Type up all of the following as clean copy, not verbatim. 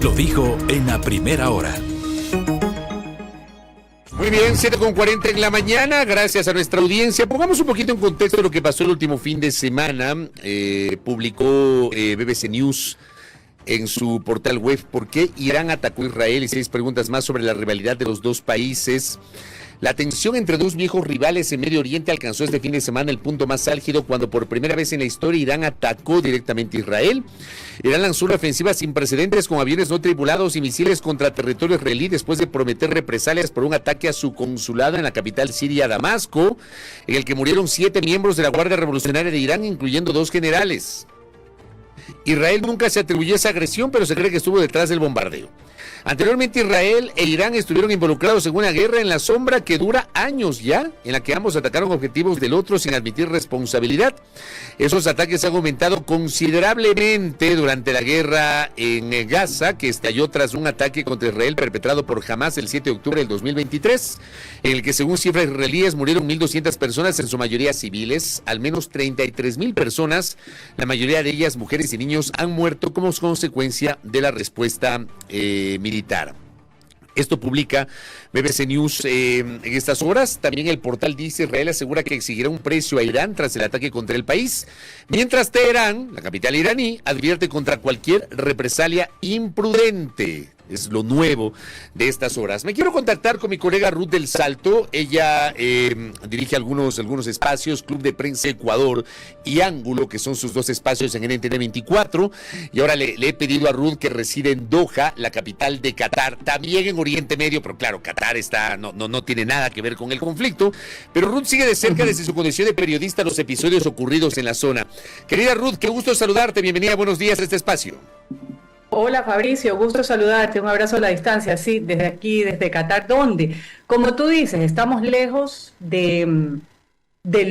Lo dijo en la primera hora. Muy bien, 7:40 en la mañana, gracias a nuestra audiencia. Pongamos un poquito en contexto lo que pasó el último fin de semana. Publicó BBC News en su portal web ¿Por qué Irán atacó a Israel? Y 6 preguntas más sobre la rivalidad de los dos países. La tensión entre dos viejos rivales en Medio Oriente alcanzó este fin de semana el punto más álgido cuando por primera vez en la historia Irán atacó directamente a Israel. Irán lanzó una ofensiva sin precedentes con aviones no tripulados y misiles contra territorio israelí después de prometer represalias por un ataque a su consulado en la capital siria, Damasco, en el que murieron 7 miembros de la Guardia Revolucionaria de Irán, incluyendo 2 generales. Israel nunca se atribuyó esa agresión, pero se cree que estuvo detrás del bombardeo. Anteriormente Israel e Irán estuvieron involucrados en una guerra en la sombra que dura años ya, en la que ambos atacaron objetivos del otro sin admitir responsabilidad. Esos ataques han aumentado considerablemente durante la guerra en Gaza, que estalló tras un ataque contra Israel perpetrado por Hamas el 7 de octubre del 2023, en el que según cifras israelíes murieron 1,200 personas, en su mayoría civiles. Al menos 33,000 personas, la mayoría de ellas mujeres y niños, han muerto como consecuencia de la respuesta militar. Esto publica BBC News en estas horas. También el portal dice: Israel asegura que exigirá un precio a Irán tras el ataque contra el país, mientras Teherán, la capital iraní, advierte contra cualquier represalia imprudente. Es lo nuevo de estas horas. Me quiero contactar con mi colega Ruth del Salto. Ella dirige algunos espacios, Club de Prensa Ecuador y Ángulo, que son sus 2 espacios en NTN 24. Y ahora le he pedido a Ruth, que reside en Doha, la capital de Qatar, también en Oriente Medio, pero claro, Qatar no tiene nada que ver con el conflicto. Pero Ruth sigue de cerca desde su condición de periodista los episodios ocurridos en la zona. Querida Ruth, qué gusto saludarte. Bienvenida, buenos días a este espacio. Hola Fabricio, gusto saludarte, un abrazo a la distancia, sí, desde aquí, desde Qatar, donde, como tú dices, estamos lejos del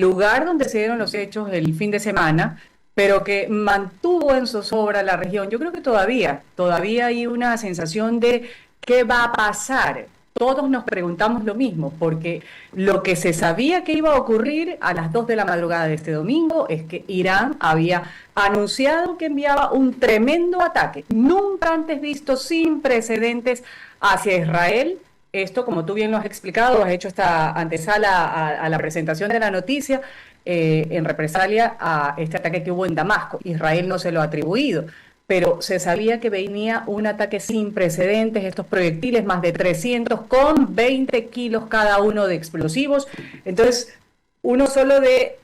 lugar donde se dieron los hechos el fin de semana, pero que mantuvo en zozobra la región. Yo creo que todavía hay una sensación de qué va a pasar. Todos nos preguntamos lo mismo, porque lo que se sabía que iba a ocurrir a las 2 de la madrugada de este domingo es que Irán había anunciado que enviaba un tremendo ataque, nunca antes visto, sin precedentes, hacia Israel. Esto, como tú bien lo has explicado, has hecho esta antesala a la presentación de la noticia, en represalia a este ataque que hubo en Damasco. Israel no se lo ha atribuido, pero se sabía que venía un ataque sin precedentes, estos proyectiles, más de 300, con 20 kilos cada uno de explosivos. Entonces, uno solo de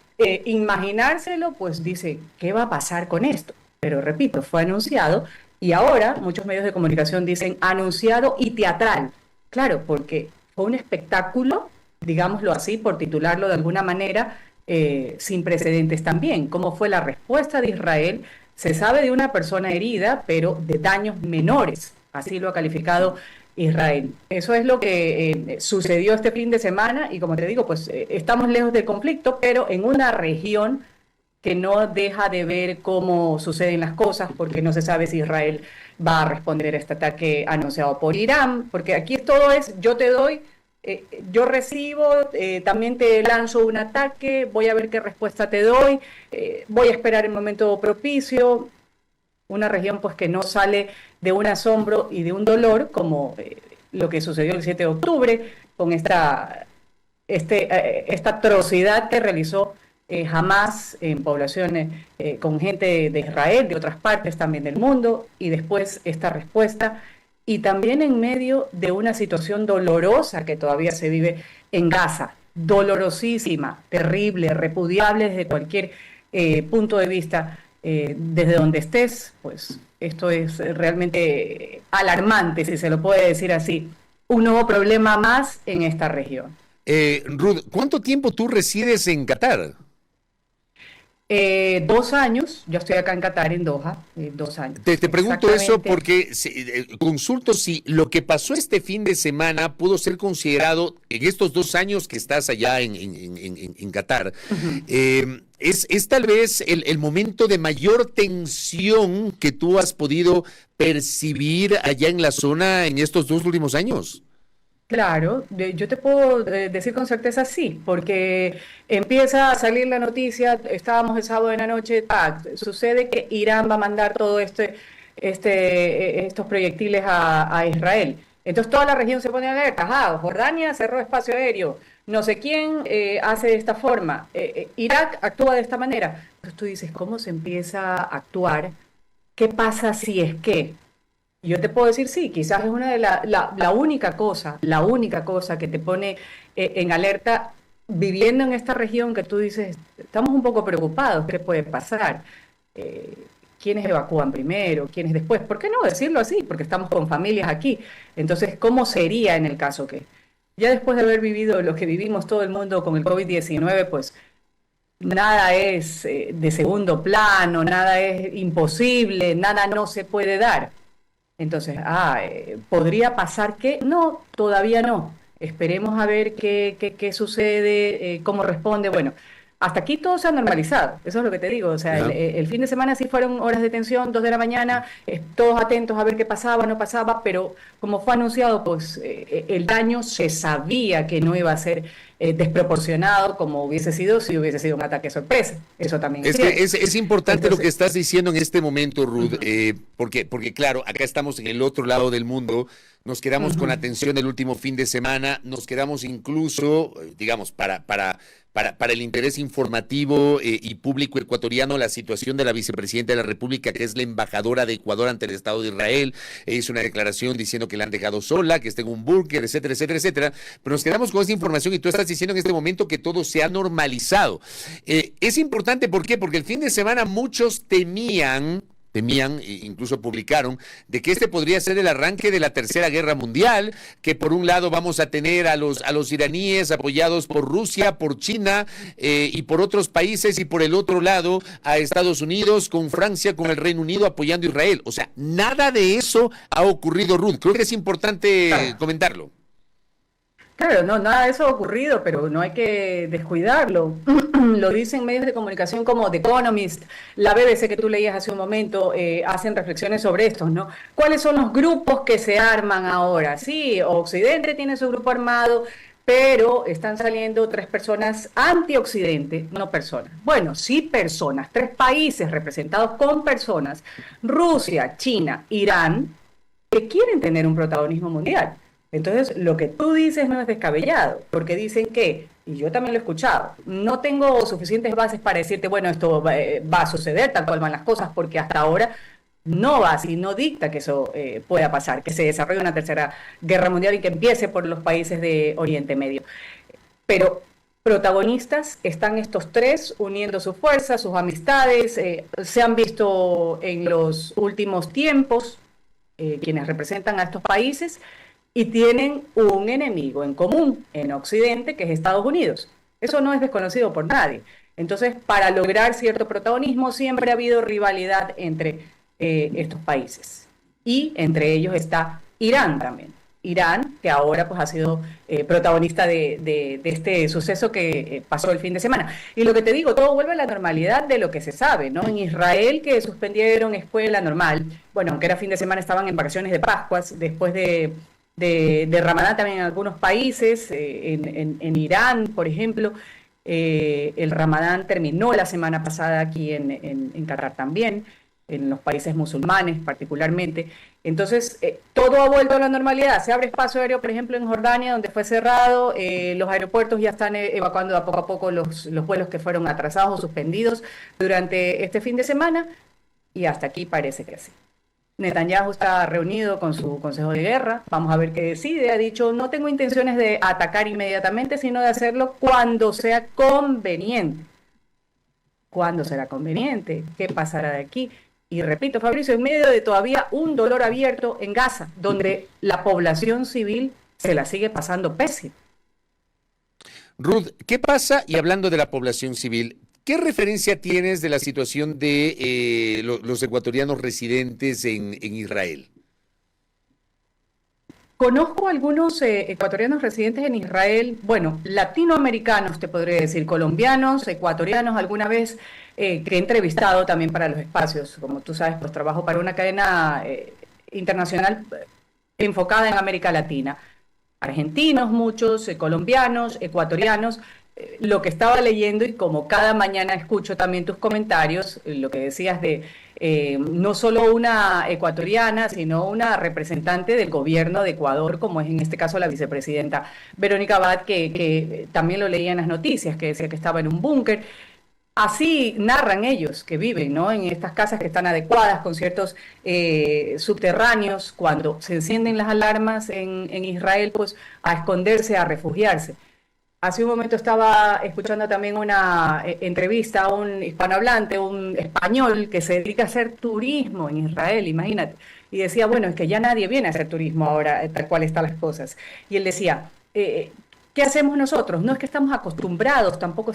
imaginárselo, pues dice, ¿qué va a pasar con esto? Pero repito, fue anunciado, y ahora muchos medios de comunicación dicen anunciado y teatral. Claro, porque fue un espectáculo, digámoslo así, por titularlo de alguna manera, sin precedentes también. ¿Cómo fue la respuesta de Israel? Se sabe de una persona herida, pero de daños menores, así lo ha calificado Israel. Eso es lo que sucedió este fin de semana y, como te digo, pues estamos lejos del conflicto, pero en una región que no deja de ver cómo suceden las cosas, porque no se sabe si Israel va a responder a este ataque anunciado por Irán, porque aquí todo es yo te doy, yo recibo, también te lanzo un ataque, voy a ver qué respuesta te doy, voy a esperar el momento propicio. Una región pues que no sale de un asombro y de un dolor como lo que sucedió el 7 de octubre con esta atrocidad que realizó Hamas en poblaciones con gente de Israel, de otras partes también del mundo, y después esta respuesta. Y también en medio de una situación dolorosa que todavía se vive en Gaza, dolorosísima, terrible, repudiable desde cualquier punto de vista, desde donde estés, pues esto es realmente alarmante, si se lo puede decir así. Un nuevo problema más en esta región. Ruth, ¿cuánto tiempo tú resides en Qatar? 2 años, yo estoy acá en Qatar, en Doha, 2 años. Te pregunto eso porque consulto si lo que pasó este fin de semana pudo ser considerado en estos 2 años que estás allá en Qatar. Uh-huh. ¿Es tal vez el momento de mayor tensión que tú has podido percibir allá en la zona en estos 2 últimos años? Claro, yo te puedo decir con certeza sí, porque empieza a salir la noticia, estábamos el sábado en la noche, sucede que Irán va a mandar todo estos proyectiles a Israel. Entonces toda la región se pone alerta. Jordania cerró espacio aéreo. No sé quién hace de esta forma. Irak actúa de esta manera. Entonces tú dices, ¿cómo se empieza a actuar? ¿Qué pasa si es que? Yo te puedo decir, sí, quizás es una de la única cosa que te pone en alerta viviendo en esta región que tú dices, estamos un poco preocupados, ¿qué puede pasar? ¿Quiénes evacúan primero? ¿Quiénes después? ¿Por qué no decirlo así? Porque estamos con familias aquí. Entonces, ¿cómo sería en el caso que? Ya después de haber vivido lo que vivimos todo el mundo con el COVID-19, pues nada es de segundo plano, nada es imposible, nada no se puede dar. Entonces, ¿podría pasar que? No, todavía no. Esperemos a ver qué sucede, cómo responde. Bueno, hasta aquí todo se ha normalizado, eso es lo que te digo. O sea, el fin de semana sí fueron horas de tensión, 2 de la mañana, todos atentos a ver qué pasaba, no pasaba, pero como fue anunciado, pues el daño se sabía que no iba a ser desproporcionado como hubiese sido si hubiese sido un ataque sorpresa. Eso también es cierto. que es importante. Entonces, lo que estás diciendo en este momento, Ruth, porque claro, acá estamos en el otro lado del mundo, nos quedamos con atención el último fin de semana, nos quedamos incluso, digamos, para el interés informativo y público ecuatoriano, la situación de la vicepresidenta de la República, que es la embajadora de Ecuador ante el Estado de Israel, hizo una declaración diciendo que la han dejado sola, que está en un búnker, etcétera, etcétera, etcétera. Pero nos quedamos con esa información y tú estás diciendo en este momento que todo se ha normalizado. Es importante, ¿por qué? Porque el fin de semana muchos temían, incluso publicaron, de que este podría ser el arranque de la Tercera Guerra Mundial, que por un lado vamos a tener a los iraníes apoyados por Rusia, por China y por otros países, y por el otro lado a Estados Unidos, con Francia, con el Reino Unido apoyando a Israel. O sea, nada de eso ha ocurrido, Ruth. Creo que es importante comentarlo. claro, no, nada de eso ha ocurrido, pero no hay que descuidarlo. Lo dicen medios de comunicación como The Economist, la BBC que tú leías hace un momento, hacen reflexiones sobre esto, ¿no? ¿Cuáles son los grupos que se arman ahora? Sí, Occidente tiene su grupo armado, pero están saliendo 3 personas anti-Occidente, no personas. Bueno, sí personas, 3 países representados con personas, Rusia, China, Irán, que quieren tener un protagonismo mundial. Entonces, lo que tú dices no es descabellado, porque dicen que, y yo también lo he escuchado, no tengo suficientes bases para decirte, bueno, esto va a suceder, tal cual van las cosas, porque hasta ahora no va así, no dicta que eso pueda pasar, que se desarrolle una tercera guerra mundial y que empiece por los países de Oriente Medio. Pero protagonistas están estos 3 uniendo sus fuerzas, sus amistades, se han visto en los últimos tiempos quienes representan a estos países, y tienen un enemigo en común en Occidente, que es Estados Unidos. Eso no es desconocido por nadie. Entonces, para lograr cierto protagonismo, siempre ha habido rivalidad entre estos países. Y entre ellos está Irán también. Irán, que ahora pues ha sido protagonista de este suceso que pasó el fin de semana. Y lo que te digo, todo vuelve a la normalidad de lo que se sabe, ¿no? En Israel, que suspendieron escuela normal, bueno, aunque era fin de semana, estaban en vacaciones de Pascuas, después de Ramadán también en algunos países, en Irán, por ejemplo, el Ramadán terminó la semana pasada aquí en Qatar también, en los países musulmanes particularmente. Entonces, todo ha vuelto a la normalidad. Se abre espacio aéreo, por ejemplo, en Jordania, donde fue cerrado. Los aeropuertos ya están evacuando a poco los vuelos que fueron atrasados o suspendidos durante este fin de semana, y hasta aquí parece que sí. Netanyahu está reunido con su consejo de guerra, vamos a ver qué decide. Ha dicho, no tengo intenciones de atacar inmediatamente, sino de hacerlo cuando sea conveniente. ¿Cuándo será conveniente? ¿Qué pasará de aquí? Y repito, Fabricio, en medio de todavía un dolor abierto en Gaza, donde la población civil se la sigue pasando pésimo. Ruth, ¿qué pasa? Y hablando de la población civil, ¿qué referencia tienes de la situación de los ecuatorianos residentes en Israel? Conozco algunos ecuatorianos residentes en Israel, bueno, latinoamericanos, te podría decir, colombianos, ecuatorianos, alguna vez que he entrevistado también para los espacios. Como tú sabes, pues trabajo para una cadena internacional enfocada en América Latina. Argentinos, muchos, colombianos, ecuatorianos. Lo que estaba leyendo, y como cada mañana escucho también tus comentarios, lo que decías de no solo una ecuatoriana, sino una representante del gobierno de Ecuador, como es en este caso la vicepresidenta Verónica Abad, que también lo leía en las noticias, que decía que estaba en un búnker. Así narran ellos que viven, ¿no? En estas casas que están adecuadas, con ciertos subterráneos, cuando se encienden las alarmas en Israel, pues a esconderse, a refugiarse. Hace un momento estaba escuchando también una entrevista a un hispanohablante, un español que se dedica a hacer turismo en Israel, imagínate. Y decía, bueno, es que ya nadie viene a hacer turismo ahora, tal cual están las cosas. Y él decía, ¿qué hacemos nosotros? No es que estamos acostumbrados, tampoco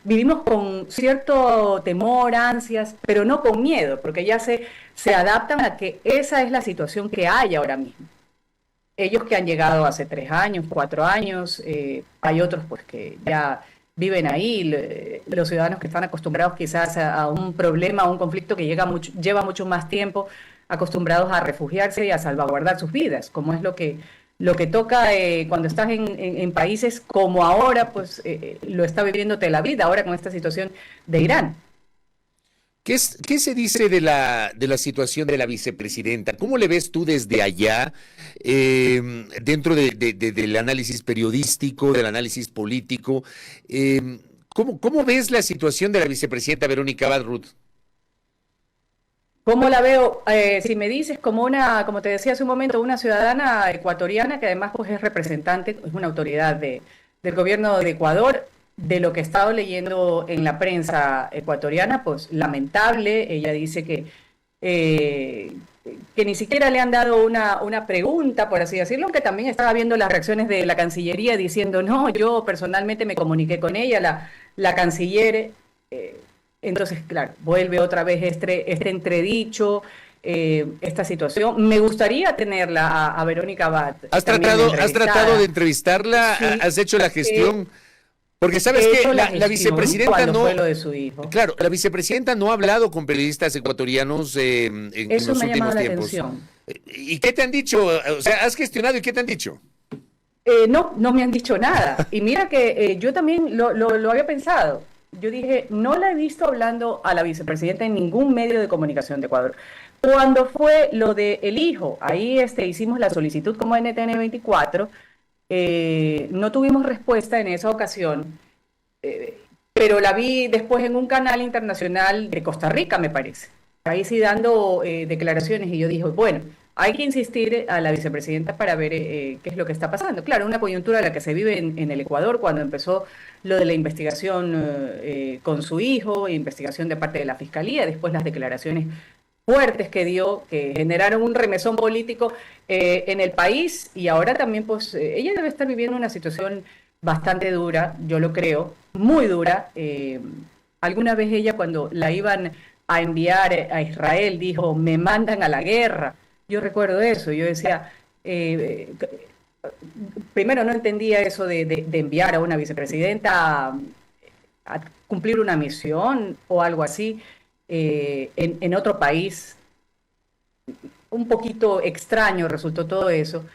vivimos con cierto temor, ansias, pero no con miedo, porque ya se adaptan a que esa es la situación que hay ahora mismo. Ellos que han llegado hace 3 años, 4 años, hay otros pues que ya viven ahí, los ciudadanos que están acostumbrados quizás a un problema, a un conflicto que lleva mucho más tiempo, acostumbrados a refugiarse y a salvaguardar sus vidas, como es lo que toca cuando estás en países como ahora, pues lo está viviendo Tel Aviv, ahora con esta situación de Irán. ¿Qué se dice de la situación de la vicepresidenta? ¿Cómo le ves tú desde allá, dentro del análisis periodístico, del análisis político? ¿Cómo ves la situación de la vicepresidenta Verónica Abad, Ruth? ¿Cómo la veo? Si me dices como como te decía hace un momento, una ciudadana ecuatoriana que además pues es representante, es una autoridad del gobierno de Ecuador. De lo que he estado leyendo en la prensa ecuatoriana, pues lamentable. Ella dice que ni siquiera le han dado una pregunta, por así decirlo, aunque también estaba viendo las reacciones de la Cancillería diciendo, no, yo personalmente me comuniqué con ella, la canciller. Entonces, claro, vuelve otra vez este entredicho, esta situación. Me gustaría tenerla a Verónica Abad. ¿Has tratado de entrevistarla? Sí, ¿has hecho la gestión? Sí. Porque sabes que la vicepresidenta no fue lo de su hijo. Claro, la vicepresidenta no ha hablado con periodistas ecuatorianos en los últimos tiempos. ¿Y qué te han dicho? O sea, ¿has gestionado y qué te han dicho? No me han dicho nada. Y mira que yo también lo había pensado. Yo dije, no la he visto hablando a la vicepresidenta en ningún medio de comunicación de Ecuador. Cuando fue lo del hijo, ahí hicimos la solicitud como NTN 24. No tuvimos respuesta en esa ocasión, pero la vi después en un canal internacional de Costa Rica, me parece. Ahí sí dando declaraciones y yo dije, bueno, hay que insistir a la vicepresidenta para ver qué es lo que está pasando. Claro, una coyuntura la que se vive en el Ecuador cuando empezó lo de la investigación con su hijo, investigación de parte de la Fiscalía, después las declaraciones fuertes que dio, que generaron un remesón político en el país, y ahora también pues ella debe estar viviendo una situación bastante dura, yo lo creo, muy dura. Alguna vez ella cuando la iban a enviar a Israel dijo, me mandan a la guerra. Yo recuerdo eso, yo decía, primero no entendía eso de enviar a una vicepresidenta a cumplir una misión o algo así. En otro país, un poquito extraño resultó todo eso,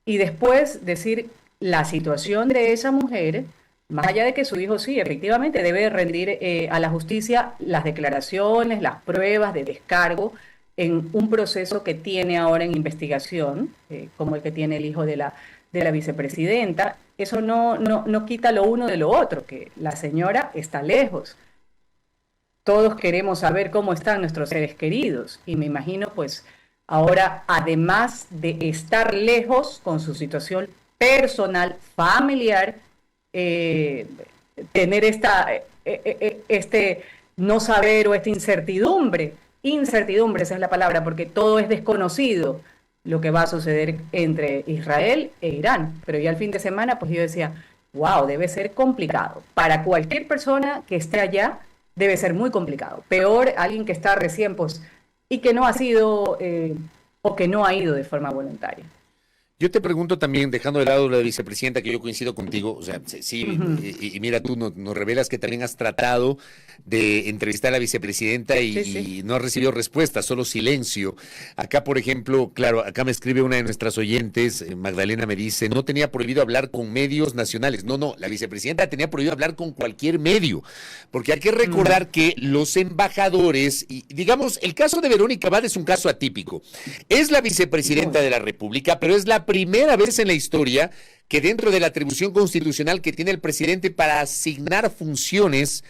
y después decir la situación de esa mujer, más allá de que su hijo sí, efectivamente debe rendir a la justicia las declaraciones, las pruebas de descargo en un proceso que tiene ahora en investigación, como el que tiene el hijo de la vicepresidenta. Eso no quita lo uno de lo otro, que la señora está lejos. Todos queremos saber cómo están nuestros seres queridos, y me imagino pues ahora, además de estar lejos con su situación personal, familiar, tener este no saber o esta incertidumbre, esa es la palabra, porque todo es desconocido lo que va a suceder entre Israel e Irán. Pero ya el fin de semana pues yo decía, wow, debe ser complicado. Para cualquier persona que esté allá, debe ser muy complicado. Peor alguien que está recién, pues, y que no ha sido o que no ha ido de forma voluntaria. Yo te pregunto también, dejando de lado la vicepresidenta, que yo coincido contigo, o sea, sí, y mira, tú nos revelas que también has tratado de entrevistar a la vicepresidenta y no has recibido respuesta, solo silencio. Acá, por ejemplo, claro, acá me escribe una de nuestras oyentes, Magdalena me dice, no tenía prohibido hablar con medios nacionales. No, la vicepresidenta tenía prohibido hablar con cualquier medio, porque hay que recordar que los embajadores, y digamos, el caso de Verónica Abad es un caso atípico. Es la vicepresidenta de la República, pero es la primera vez en la historia que dentro de la atribución constitucional que tiene el presidente para asignar funciones,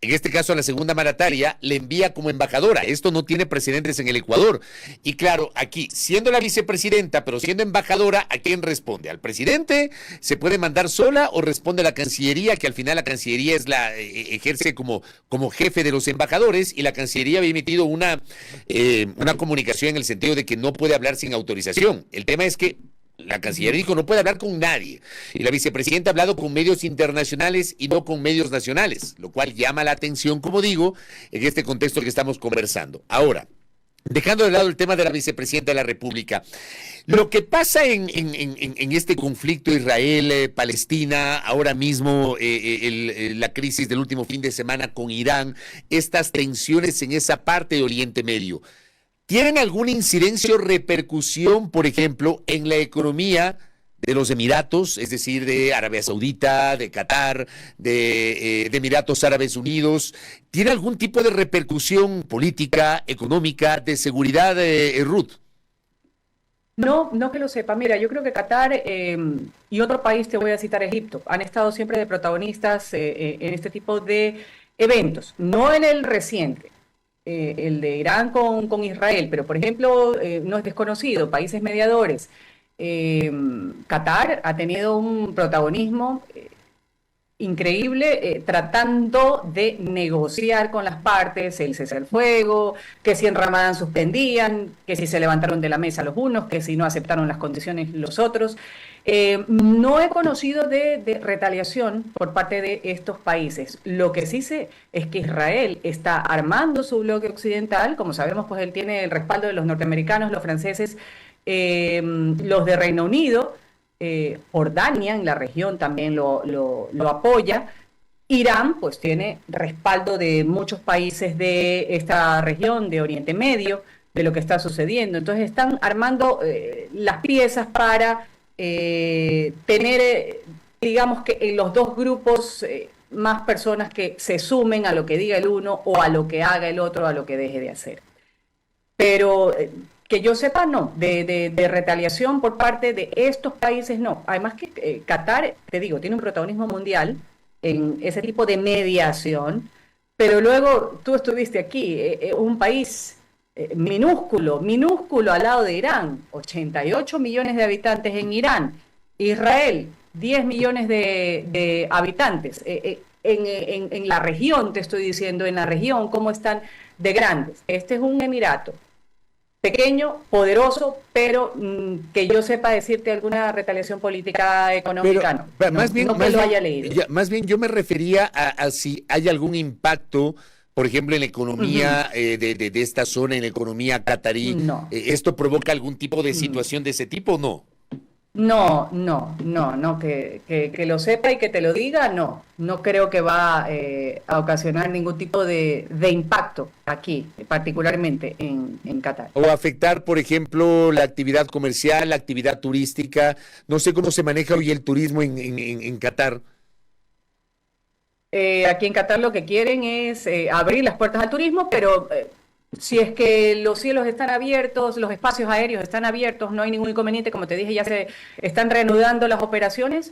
en este caso a la segunda mandataria, le envía como embajadora. Esto no tiene precedentes en el Ecuador. Y claro, aquí, siendo la vicepresidenta, pero siendo embajadora, ¿a quién responde? ¿Al presidente? ¿Se puede mandar sola o responde a la Cancillería, que al final la Cancillería es ejerce como jefe de los embajadores, y la Cancillería había emitido una comunicación en el sentido de que no puede hablar sin autorización? El tema es que la Cancillería dijo no puede hablar con nadie, y la vicepresidenta ha hablado con medios internacionales y no con medios nacionales, lo cual llama la atención, como digo, en este contexto que estamos conversando. Ahora, dejando de lado el tema de la vicepresidenta de la República, lo que pasa en este conflicto Israel-Palestina, ahora mismo la crisis del último fin de semana con Irán, estas tensiones en esa parte de Oriente Medio, ¿tienen alguna incidencia o repercusión, por ejemplo, en la economía de los Emiratos, es decir, de Arabia Saudita, de Qatar, de Emiratos Árabes Unidos? ¿Tiene algún tipo de repercusión política, económica, de seguridad, Ruth? No, no que lo sepa. Mira, yo creo que Qatar y otro país, te voy a citar Egipto, han estado siempre de protagonistas en este tipo de eventos, no en el reciente. El de Irán con Israel, pero por ejemplo, no es desconocido, países mediadores. Qatar ha tenido un protagonismo increíble tratando de negociar con las partes el cese al fuego, que si en Ramadán suspendían, que si se levantaron de la mesa los unos, que si no aceptaron las condiciones los otros. No he conocido de retaliación por parte de estos países. Lo que sí sé es que Israel está armando su bloque occidental. Como sabemos, pues él tiene el respaldo de los norteamericanos, los franceses, los de Reino Unido, Jordania en la región también lo apoya. Irán pues tiene respaldo de muchos países de esta región de Oriente Medio, de lo que está sucediendo. Entonces están armando las piezas para tener, digamos que en los dos grupos, más personas que se sumen a lo que diga el uno o a lo que haga el otro, a lo que deje de hacer. Pero que yo sepa, no, de retaliación por parte de estos países, no. Además que Qatar, te digo, tiene un protagonismo mundial en ese tipo de mediación, pero luego tú estuviste aquí, un país minúsculo al lado de Irán, 88 millones de habitantes en Irán, Israel, 10 millones de habitantes, en la región, te estoy diciendo, en la región, cómo están de grandes. Este es un emirato pequeño, poderoso, pero que yo sepa decirte alguna retaliación política económica, pero, más bien yo me refería a si hay algún impacto, por ejemplo, en la economía de esta zona, en la economía catarí. No. ¿Esto provoca algún tipo de situación de ese tipo o no? No, que lo sepa y que te lo diga, no creo que va a ocasionar ningún tipo de impacto aquí, particularmente en Qatar. O afectar, por ejemplo, la actividad comercial, la actividad turística. No sé cómo se maneja hoy el turismo en Qatar. Aquí en Qatar lo que quieren es abrir las puertas al turismo, pero si es que los cielos están abiertos, los espacios aéreos están abiertos, no hay ningún inconveniente. Como te dije, ya se están reanudando las operaciones,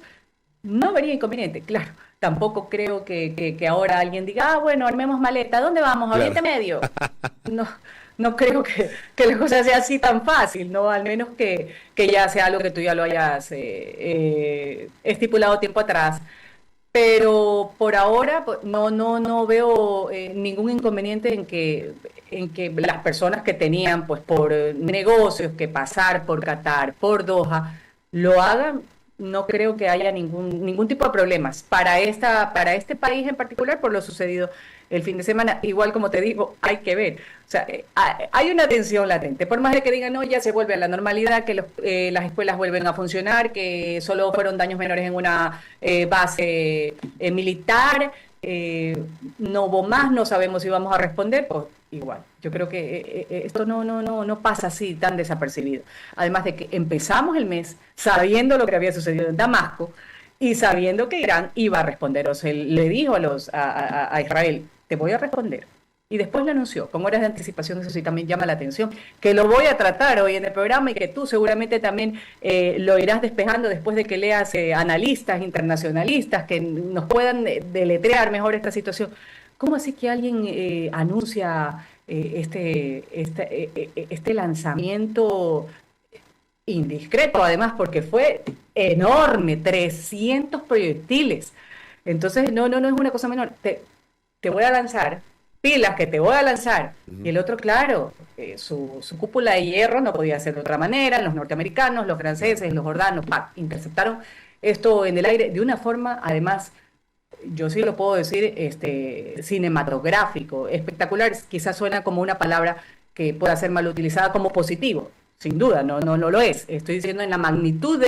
no vería inconveniente. Claro, tampoco creo que ahora alguien diga, bueno, armemos maleta, ¿dónde vamos? ¿A Oriente Medio? No creo que la cosa sea así tan fácil, ¿no? Al menos que ya sea algo que tú ya lo hayas estipulado tiempo atrás. Pero por ahora no veo ningún inconveniente en que las personas que tenían pues por negocios que pasar por Qatar, por Doha, lo hagan. No creo que haya ningún tipo de problemas para este país en particular por lo sucedido el fin de semana. Igual como te digo, hay que ver. O sea, hay una tensión latente. Por más de que digan, no, ya se vuelve a la normalidad, que las escuelas vuelven a funcionar, que solo fueron daños menores en una base militar, no hubo más, no sabemos si vamos a responder, pues igual. Yo creo que esto no pasa así tan desapercibido. Además de que empezamos el mes sabiendo lo que había sucedido en Damasco y sabiendo que Irán iba a responder. O sea, le dijo a Israel, te voy a responder. Y después lo anunció, con horas de anticipación. Eso sí también llama la atención, que lo voy a tratar hoy en el programa y que tú seguramente también lo irás despejando después de que leas analistas internacionalistas que nos puedan deletrear mejor esta situación. ¿Cómo así que alguien anuncia este lanzamiento indiscreto, además, porque fue enorme, 300 proyectiles? Entonces, no es una cosa menor. Te voy a lanzar, pilas que te voy a lanzar. Y el otro, claro, su cúpula de hierro no podía ser de otra manera. Los norteamericanos, los franceses, los jordanos, interceptaron esto en el aire de una forma, además, yo sí lo puedo decir, cinematográfico, espectacular. Quizás suena como una palabra que pueda ser mal utilizada como positivo. Sin duda, no lo es. Estoy diciendo en la magnitud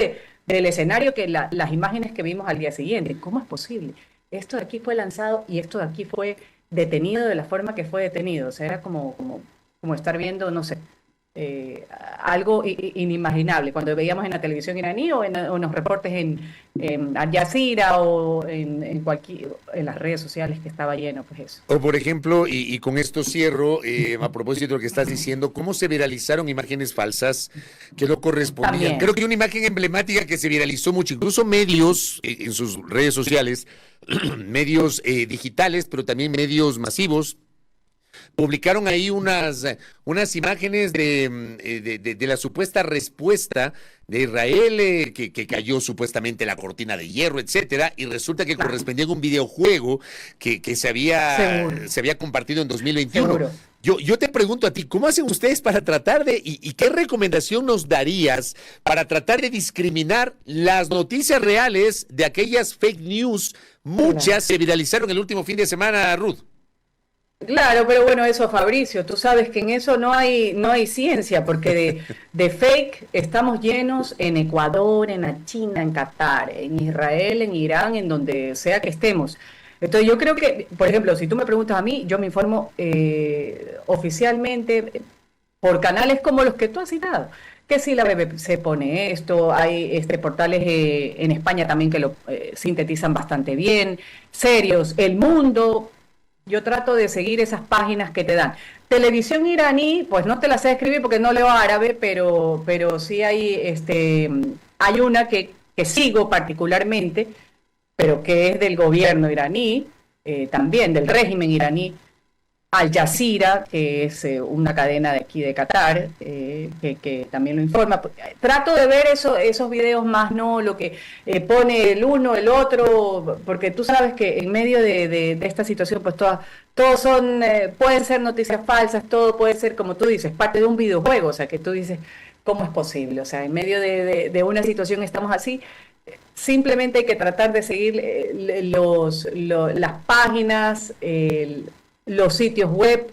del escenario, que las imágenes que vimos al día siguiente. ¿Cómo es posible? Esto de aquí fue lanzado y esto de aquí fue detenido de la forma que fue detenido. O sea, era como estar viendo, no sé, algo inimaginable. Cuando veíamos en la televisión iraní o en los reportes en Al Jazeera o en las redes sociales, que estaba lleno, pues eso. O por ejemplo, y con esto cierro, a propósito de lo que estás diciendo, ¿cómo se viralizaron imágenes falsas que no correspondían? También. Creo que una imagen emblemática que se viralizó mucho, incluso medios en sus redes sociales, medios digitales, pero también medios masivos, publicaron ahí unas imágenes de la supuesta respuesta de Israel, que cayó supuestamente la cortina de hierro, etcétera, y resulta que correspondía a un videojuego que se había compartido en 2021. Seguro. Yo te pregunto a ti, ¿cómo hacen ustedes para tratar y qué recomendación nos darías para tratar de discriminar las noticias reales de aquellas fake news? Muchas se viralizaron el último fin de semana, Ruth. Claro, pero bueno, eso, Fabricio, tú sabes que en eso no hay ciencia, porque de fake estamos llenos en Ecuador, en la China, en Qatar, en Israel, en Irán, en donde sea que estemos. Entonces yo creo que, por ejemplo, si tú me preguntas a mí, yo me informo oficialmente por canales como los que tú has citado. Que si la BBC pone esto, hay portales en España también que lo sintetizan bastante bien, serios, El Mundo. Yo trato de seguir esas páginas que te dan. Televisión iraní, pues no te la sé escribir porque no leo árabe, pero sí hay una que sigo particularmente, pero que es del gobierno iraní, también del régimen iraní, Al Jazeera, que es una cadena de aquí de Qatar, que también lo informa. Trato de ver esos videos más, no lo que pone el uno, el otro, porque tú sabes que en medio de esta situación, pues todos pueden ser noticias falsas, todo puede ser, como tú dices, parte de un videojuego. O sea, que tú dices, ¿cómo es posible? O sea, en medio de una situación estamos así. Simplemente hay que tratar de seguir las páginas, los sitios web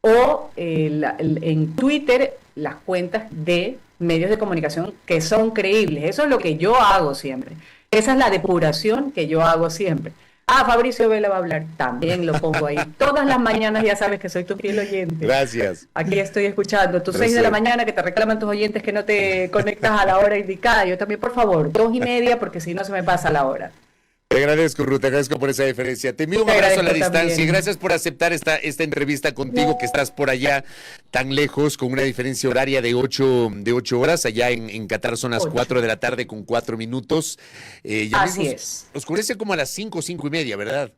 o en Twitter las cuentas de medios de comunicación que son creíbles. Eso es lo que yo hago siempre. Esa es la depuración que yo hago siempre. Fabricio Vela va a hablar. También lo pongo ahí. Todas las mañanas, ya sabes que soy tu fiel oyente. Gracias. Aquí estoy escuchando. Tus 6 de la mañana que te reclaman tus oyentes que no te conectas a la hora indicada. Yo también, por favor, 2:30, porque si no se me pasa la hora. Te agradezco, Ruth, te agradezco por esa diferencia. Te envío un abrazo a la distancia también. Y gracias por aceptar esta entrevista contigo, que estás por allá tan lejos, con una diferencia horaria de 8 horas. Allá en Qatar son las 4 de la tarde con 4 minutos. Así es. Oscurece como a las 5:30, ¿verdad?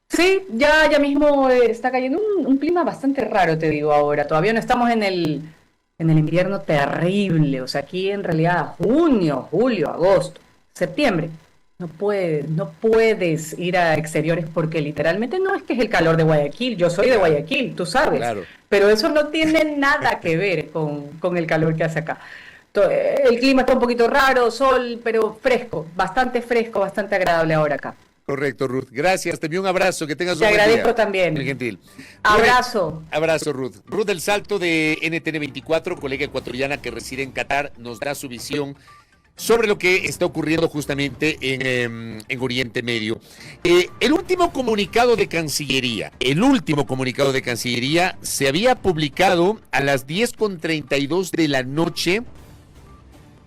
Sí, ya mismo está cayendo un clima bastante raro, te digo ahora. Todavía no estamos en el invierno terrible. O sea, aquí en realidad junio, julio, agosto, septiembre. No puedes ir a exteriores porque literalmente no es que es el calor de Guayaquil. Yo soy de Guayaquil, tú sabes. Claro. Pero eso no tiene nada que ver con el calor que hace acá. El clima está un poquito raro, sol, pero fresco, bastante agradable ahora acá. Correcto, Ruth. Gracias, te envío un abrazo, que tengas un Te buen agradezco día. también. Muy gentil. Abrazo. Abrazo, Ruth. Ruth del Salto de NTN24, colega ecuatoriana que reside en Qatar, nos da su visión sobre lo que está ocurriendo justamente en Oriente Medio. El último comunicado de Cancillería se había publicado a las 10:32 de la noche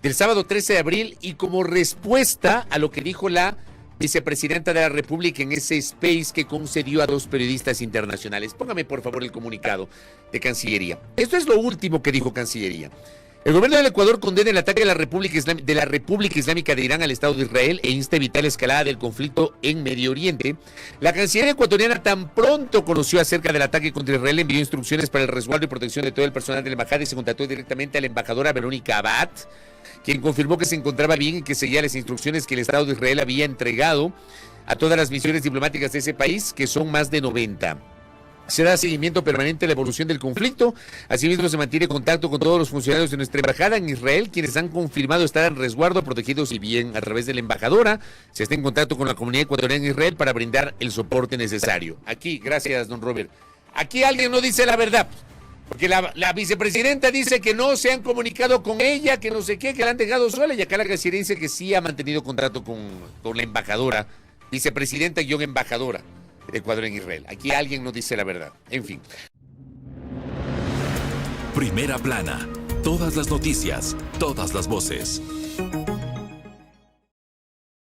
del sábado 13 de abril y como respuesta a lo que dijo la vicepresidenta de la República en ese space que concedió a 2 periodistas internacionales. Póngame por favor el comunicado de Cancillería. Esto es lo último que dijo Cancillería. El gobierno del Ecuador condena el ataque de la República Islámica de Irán al Estado de Israel e insta a evitar la escalada del conflicto en Medio Oriente. La Cancillería ecuatoriana tan pronto conoció acerca del ataque contra Israel, envió instrucciones para el resguardo y protección de todo el personal de la embajada y se contactó directamente a la embajadora Verónica Abad, quien confirmó que se encontraba bien y que seguía las instrucciones que el Estado de Israel había entregado a todas las misiones diplomáticas de ese país, que son más de 90. Se da seguimiento permanente a la evolución del conflicto. Asimismo, se mantiene contacto con todos los funcionarios de nuestra embajada en Israel, quienes han confirmado estar en resguardo, protegidos y bien. A través de la embajadora, se está en contacto con la comunidad ecuatoriana en Israel para brindar el soporte necesario. Aquí, gracias, don Robert. Aquí alguien no dice la verdad, porque la vicepresidenta dice que no se han comunicado con ella, que no sé qué, que la han dejado sola, y acá la Cancillería dice que sí ha mantenido contacto con la embajadora, vicepresidenta y embajadora de Ecuador en Israel. Aquí alguien no dice la verdad. En fin. Primera plana. Todas las noticias, todas las voces.